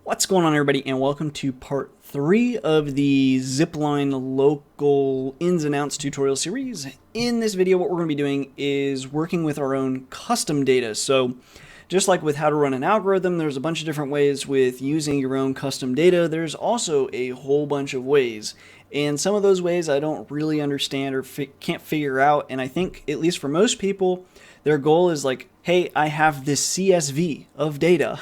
What's going on, everybody, and welcome to part 3 of the Zipline local ins and outs tutorial series. In this video, what we're going to be doing is working with our own custom data. So just like with how to run an algorithm, there's a bunch of different ways with using your own custom data. There's also a whole bunch of ways. And some of those ways I don't really understand or can't figure out. And I think, at least for most people, their goal is like, hey, I have this CSV of data.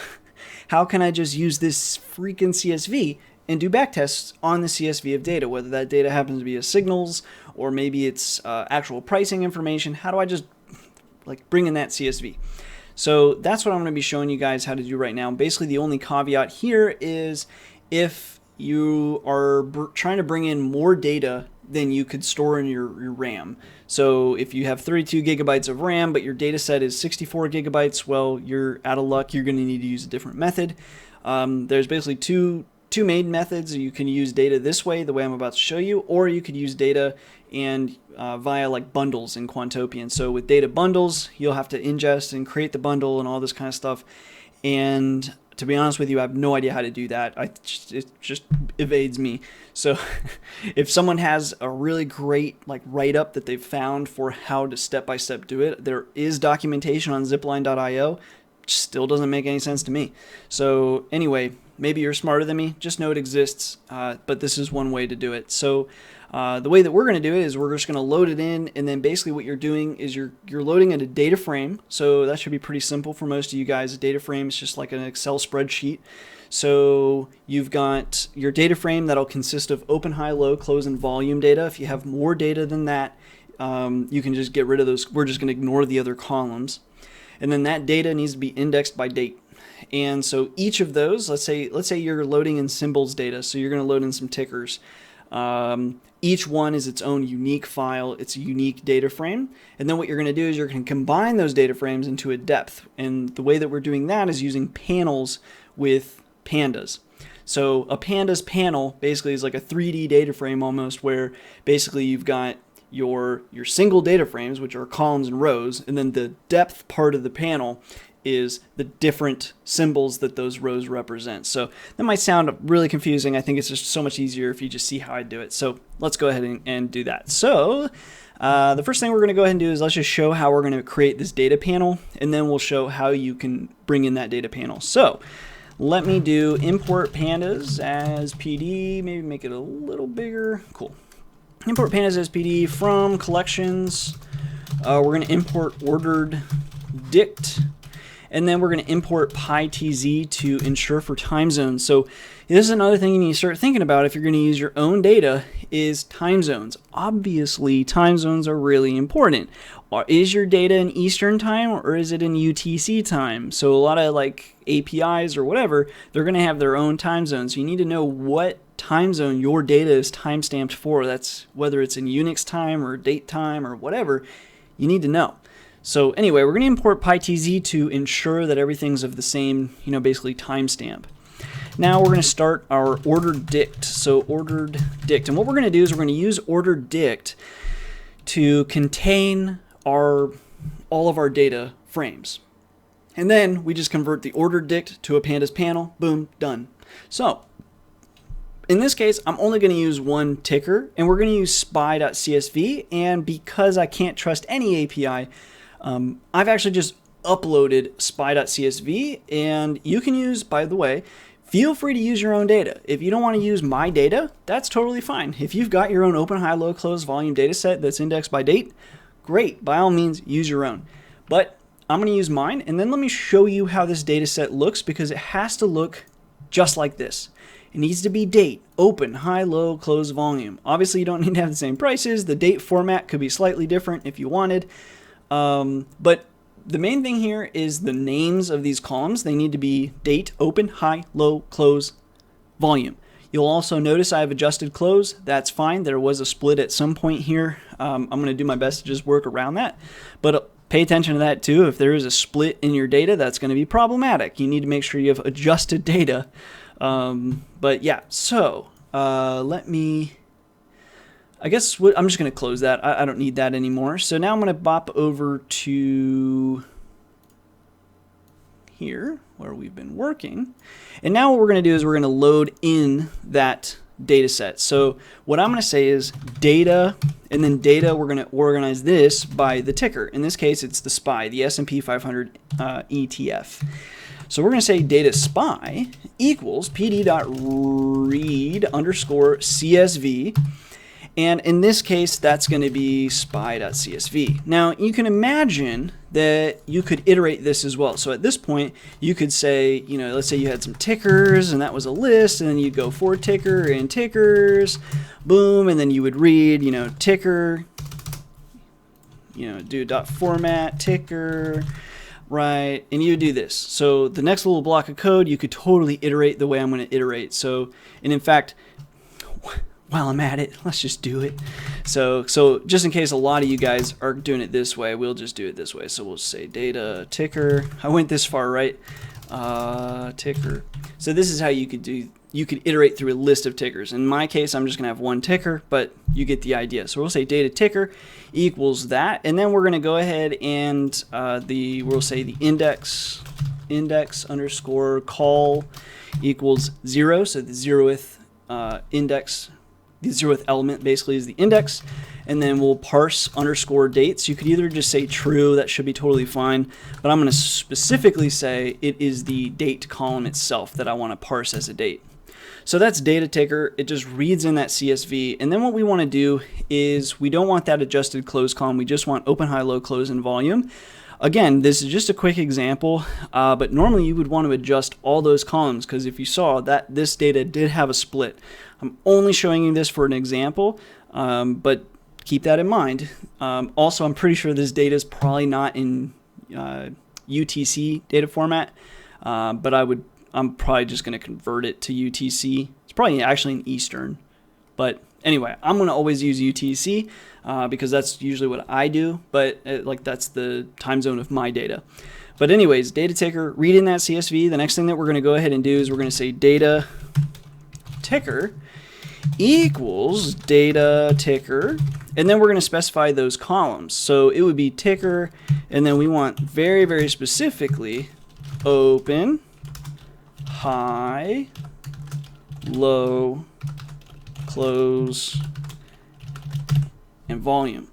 How can I just use this freaking CSV and do backtests on the CSV of data, whether that data happens to be a signals or maybe it's actual pricing information? How do I just bring in that CSV? So that's what I'm going to be showing you guys how to do right now. Basically, the only caveat here is if you are trying to bring in more data than you could store in your RAM. So if you have 32 gigabytes of RAM, but your data set is 64 gigabytes, well, you're out of luck. You're going to need to use a different method. There's basically two main methods. You can use data this way, the way I'm about to show you, or you could use data and via like bundles in Quantopian. So with data bundles, you'll have to ingest and create the bundle and all this kind of stuff. And to be honest with you, I have no idea how to do that. It just evades me. So if someone has a really great write-up that they've found for how to step-by-step do it, there is documentation on zipline.io. Still doesn't make any sense to me. So anyway, maybe you're smarter than me. Just know it exists, but this is one way to do it. So the way that we're going to do it is we're just going to load it in, and then basically what you're doing is you're loading in a data frame. So that should be pretty simple for most of you guys. A data frame is just like an Excel spreadsheet. So you've got your data frame that'll consist of open, high, low, close, and volume data. If you have more data than that, you can just get rid of those. We're just going to ignore the other columns. And then that data needs to be indexed by date. And so each of those, let's say you're loading in symbols data, so you're going to load in some tickers. Each one is its own unique file. It's a unique data frame. And then what you're going to do is you're going to combine those data frames into a depth. And the way that we're doing that is using panels with Pandas. So a Pandas panel basically is like a 3D data frame almost, where basically you've got your single data frames, which are columns and rows, and then the depth part of the panel is the different symbols that those rows represent. So that might sound really confusing. I think it's just so much easier if you just see how I do it. So let's go ahead and do that. So the first thing we're going to go ahead and do is let's just show how we're going to create this data panel, and then we'll show how you can bring in that data panel. So let me do import pandas as PD, maybe make it a little bigger. Cool. Import pandas as PD from collections. We're going to import ordered dict. And then we're going to import p.3 to ensure for time zones. So this is another thing you need to start thinking about if you're going to use your own data is time zones. Obviously, time zones are really important. Is your data in Eastern time or is it in UTC time? So a lot of APIs or whatever, they're going to have their own time zones. So you need to know what time zone your data is timestamped for. That's whether it's in Unix time or date time or whatever, you need to know. So anyway, we're going to import p.3 to ensure that everything's of the same, basically timestamp. Now we're going to start our ordered dict. So ordered dict. And what we're going to do is we're going to use ordered dict to contain all of our data frames. And then we just convert the ordered dict to a pandas panel. Boom, done. So in this case, I'm only going to use one ticker, and we're going to use spy.csv. And because I can't trust any API, I've actually just uploaded spy.csv, and you can use, by the way, feel free to use your own data. If you don't want to use my data, that's totally fine. If you've got your own open, high, low, close volume data set that's indexed by date, great. By all means, use your own. But I'm going to use mine, and then let me show you how this data set looks, because it has to look just like this. It needs to be date, open, high, low, close, volume. Obviously, you don't need to have the same prices. The date format could be slightly different if you wanted. But the main thing here is the names of these columns. They need to be date, open, high, low, close, volume. You'll also notice I have adjusted close. That's fine. There was a split at some point here. I'm going to do my best to just work around that. But pay attention to that too. If there is a split in your data, that's going to be problematic. You need to make sure you have adjusted data. But yeah, so I guess I'm just going to close that. I don't need that anymore. So now I'm going to bop over to here where we've been working. And now what we're going to do is we're going to load in that data set. So what I'm going to say is data, and then data, we're going to organize this by the ticker. In this case, it's the SPY, the S&P 500 ETF. So we're going to say data SPY equals pd.read_CSV. And in this case, that's going to be spy.csv. Now, you can imagine that you could iterate this as well. So at this point, you could say, you know, let's say you had some tickers and that was a list, and then you'd go for ticker and tickers, boom, and then you would read, you know, ticker, you know, do dot format ticker, right, and you would do this. So the next little block of code, you could totally iterate the way I'm going to iterate. So, and in fact, while I'm at it, let's just do it. So just in case a lot of you guys are doing it this way, we'll just do it this way. So we'll say data ticker. I went this far, right? Ticker. So this is how you could do. You could iterate through a list of tickers. In my case, I'm just gonna have one ticker, but you get the idea. So we'll say data ticker equals that, and then we're gonna go ahead and we'll say the index underscore call equals 0. So the 0th index. The 0th element basically is the index, and then we'll parse underscore dates. You could either just say true, that should be totally fine, but I'm going to specifically say it is the date column itself that I want to parse as a date. So that's data ticker. It just reads in that CSV, and then what we want to do is we don't want that adjusted close column. We just want open, high, low, close, and volume. Again, this is just a quick example, but normally you would want to adjust all those columns, because if you saw that this data did have a split. I'm only showing you this for an example, but keep that in mind. Also, I'm pretty sure this data is probably not in UTC data format, but I'm probably just going to convert it to UTC. It's probably actually in Eastern, but anyway, I'm going to always use UTC because that's usually what I do, but like that's the time zone of my data. But anyways, data ticker, read in that CSV. The next thing that we're going to go ahead and do is we're going to say data ticker equals data ticker, and then we're going to specify those columns. So it would be ticker, and then we want very, very specifically open, high, low, close, and volume.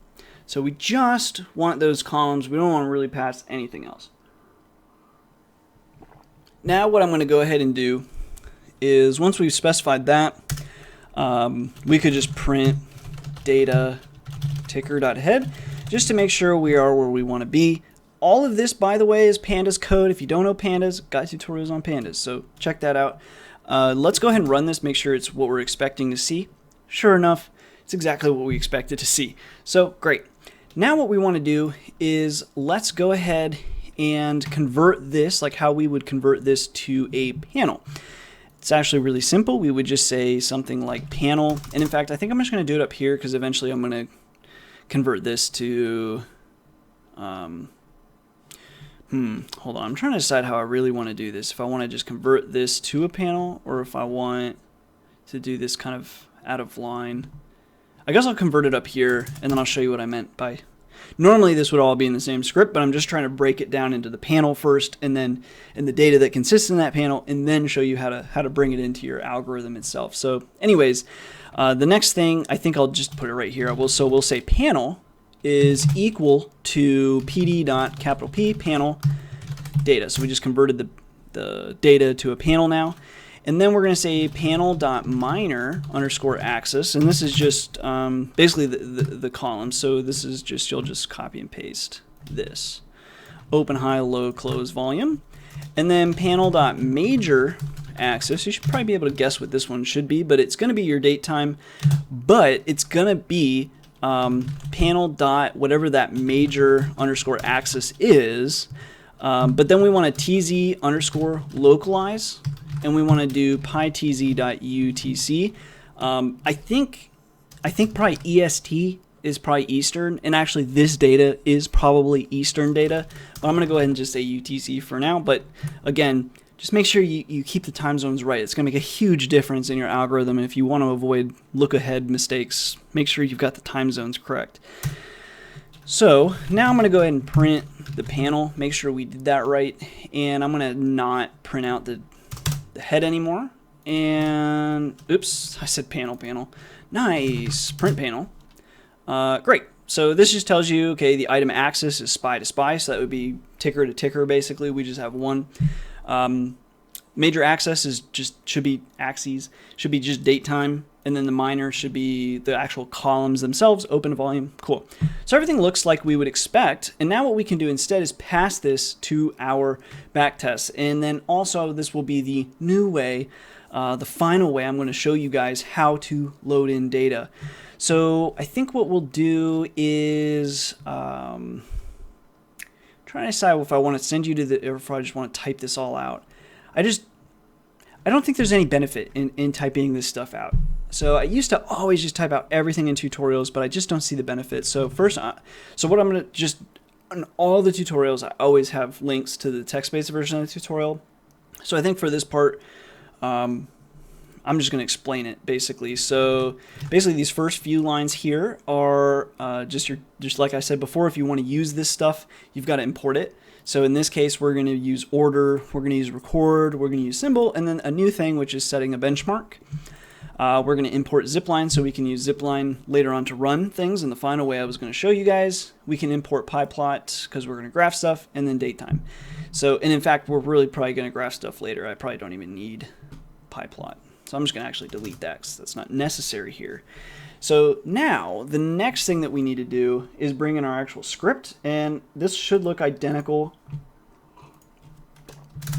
So we just want those columns. We don't want to really pass anything else. Now what I'm going to go ahead and do is once we've specified that, we could just print data ticker.head just to make sure we are where we want to be. All of this, by the way, is Pandas code. If you don't know Pandas, got tutorials on Pandas, so check that out. Let's go ahead and run this, make sure it's what we're expecting to see. Sure enough, it's exactly what we expected to see. So great. Now what we want to do is let's go ahead and convert this like how we would convert this to a panel. It's actually really simple. We would just say something like panel. And in fact, I think I'm just going to do it up here because eventually I'm going to convert this to, hold on. I'm trying to decide how I really want to do this. If I want to just convert this to a panel or if I want to do this kind of out of line. I guess I'll convert it up here and then I'll show you what I meant by. Normally this would all be in the same script, but I'm just trying to break it down into the panel first and then in the data that consists in that panel and then show you how to bring it into your algorithm itself. So anyways, the next thing, I think I'll just put it right here. We'll say panel is equal to P panel data. So we just converted the data to a panel now. And then we're going to say panel.minor underscore axis, and this is just basically the column. So this is just, you'll just copy and paste this. Open, high, low, close, volume. And then panel.major axis, you should probably be able to guess what this one should be, but it's going to be your date time, but it's going to be panel dot whatever that major underscore axis is, but then we want to tz underscore localize. And we want to do pytz.utc. I think probably EST is probably Eastern, and actually this data is probably Eastern data. But I'm going to go ahead and just say UTC for now. But again, just make sure you keep the time zones right. It's going to make a huge difference in your algorithm. And if you want to avoid look-ahead mistakes, make sure you've got the time zones correct. So now I'm going to go ahead and print the panel, make sure we did that right, and I'm going to not print out the head anymore. And oops, I said panel. Nice, print panel. Great. So this just tells you, okay, the item axis is SPI to SPI, so that would be ticker to ticker basically. We just have one. Major axis is should be just date time, and then the minor should be the actual columns themselves, open volume. Cool. So everything looks like we would expect, and now what we can do instead is pass this to our backtest, and then also this will be the new way, the final way I'm going to show you guys how to load in data. So I think what we'll do is trying to decide if I want to send you to the, or if I just want to type this all out. I don't think there's any benefit in typing this stuff out. So I used to always just type out everything in tutorials, but I just don't see the benefit. So first, so what I'm going to just, on all the tutorials, I always have links to the text-based version of the tutorial. So I think for this part, I'm just going to explain it basically. So basically these first few lines here are just like I said before, if you want to use this stuff, you've got to import it. So in this case, we're going to use order, we're going to use record, we're going to use symbol, and then a new thing, which is setting a benchmark. We're going to import Zipline so we can use Zipline later on to run things. And the final way I was going to show you guys, we can import pyplot because we're going to graph stuff, and then datetime. So, and in fact, we're really probably going to graph stuff later. I probably don't even need pyplot. So I'm just going to actually delete that because that's not necessary here. So now the next thing that we need to do is bring in our actual script, and this should look identical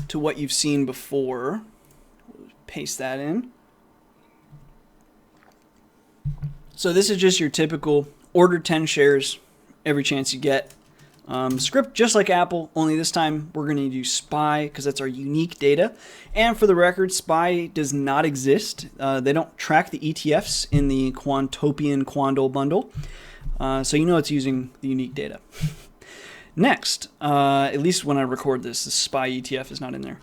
to what you've seen before. Paste that in. So this is just your typical order 10 shares every chance you get. Script just like Apple, only this time we're going to use SPI because that's our unique data. And for the record, SPI does not exist. They don't track the ETFs in the Quantopian Quandle bundle. So you know it's using the unique data. Next, at least when I record this, the SPI ETF is not in there.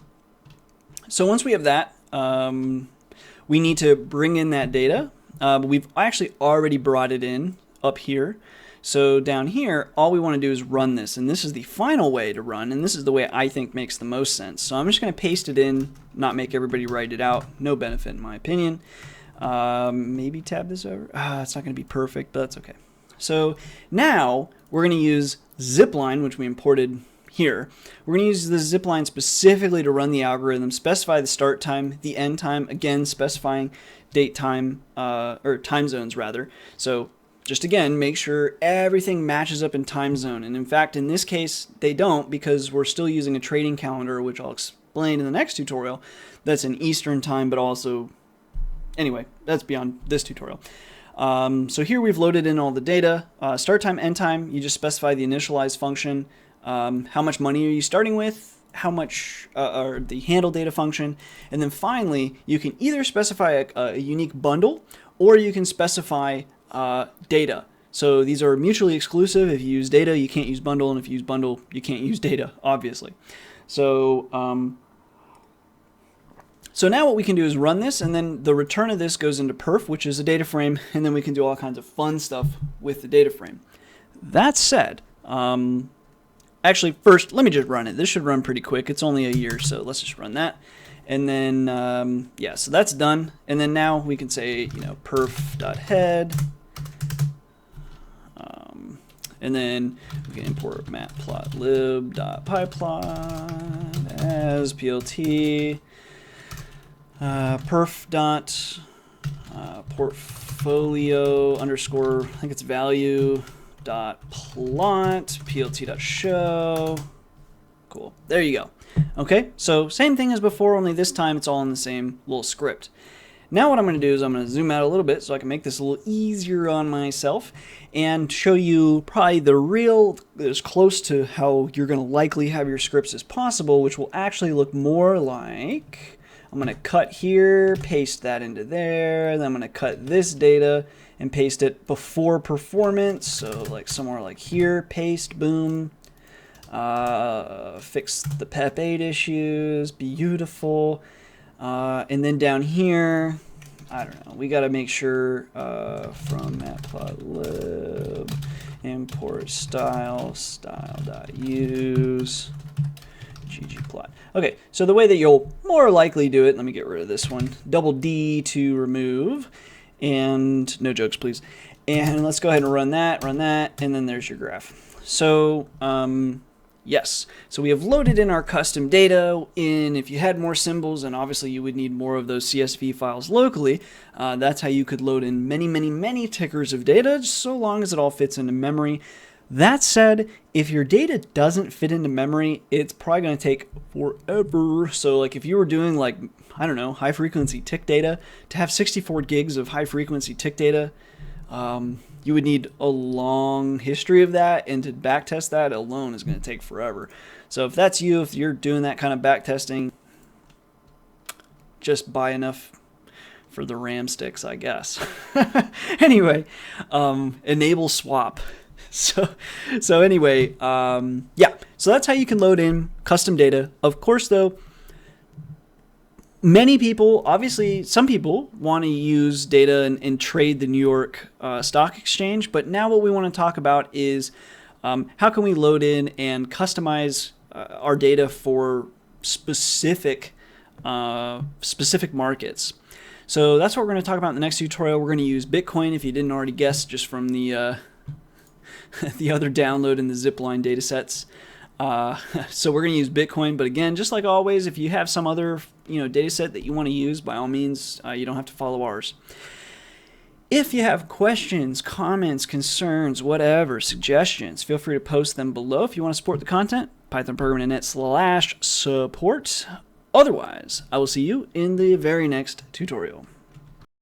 So once we have that, we need to bring in that data. But we've actually already brought it in up here. So down here, all we want to do is run this, and this is the final way to run, and this is the way I think makes the most sense. So I'm just going to paste it in, not make everybody write it out. No benefit in my opinion. Maybe tab this over. It's not going to be perfect, but that's okay. So now we're going to use Zipline, which we imported here. We're going to use the Zipline specifically to run the algorithm, specify the start time, the end time, again specifying date time, or time zones rather. So just again, make sure everything matches up in time zone. And in fact, in this case, they don't because we're still using a trading calendar, which I'll explain in the next tutorial. That's in Eastern time, but also, anyway, that's beyond this tutorial. So here we've loaded in all the data. Start time, end time, you just specify the initialize function. How much money are you starting with? How much, or the handle data function. And then finally, you can either specify a unique bundle or you can specify data. So these are mutually exclusive. If you use data, you can't use bundle, and if you use bundle, you can't use data, obviously. So so now what we can do is run this, and then the return of this goes into perf, which is a data frame, and then we can do all kinds of fun stuff with the data frame. That said, actually first, let me just run it. This should run pretty quick. It's only a year, so let's just run that. And then, yeah, so that's done. And then now we can say, you know, perf.head. And then we can import matplotlib.pyplot as plt. Perf.portfolio underscore, I think it's value dot plot plt.show. Cool. There you go. Okay, so same thing as before, only this time it's all in the same little script. Now what I'm going to do is I'm going to zoom out a little bit so I can make this a little easier on myself and show you probably the real, as close to how you're going to likely have your scripts as possible, which will actually look more like, I'm going to cut here, paste that into there, then I'm going to cut this data and paste it before performance, so like somewhere like here, paste, boom. Fix the PEP8 issues, beautiful. And then down here, I don't know, we got to make sure from matplotlib import style.use ggplot. Okay, so the way that you'll more likely do it, let me get rid of this one, double D to remove, and no jokes please. And let's go ahead and run that, and then there's your graph. So yes, so we have loaded in our custom data. If you had more symbols, and obviously you would need more of those CSV files locally, that's how you could load in many tickers of data, so long as it all fits into memory. That said, if your data doesn't fit into memory, it's probably going to take forever. So like if you were doing like, I don't know, high frequency tick data, to have 64 gigs of high frequency tick data, you would need a long history of that, and to backtest that alone is going to take forever. So if that's you, if you're doing that kind of backtesting, just buy enough for the RAM sticks, I guess. Anyway, enable swap. So anyway, yeah, so that's how you can load in custom data. Of course, though, many people, obviously, some people want to use data and trade the New York Stock Exchange. But now what we want to talk about is how can we load in and customize our data for specific markets. So that's what we're going to talk about in the next tutorial. We're going to use Bitcoin, if you didn't already guess, just from the the other download in the Zipline datasets. So we're going to use Bitcoin, but again, just like always, if you have some other data set that you want to use, by all means, you don't have to follow ours. If you have questions, comments, concerns, whatever, suggestions, feel free to post them below. If you want to support the content, pythonprogramming.net/support. Otherwise, I will see you in the very next tutorial.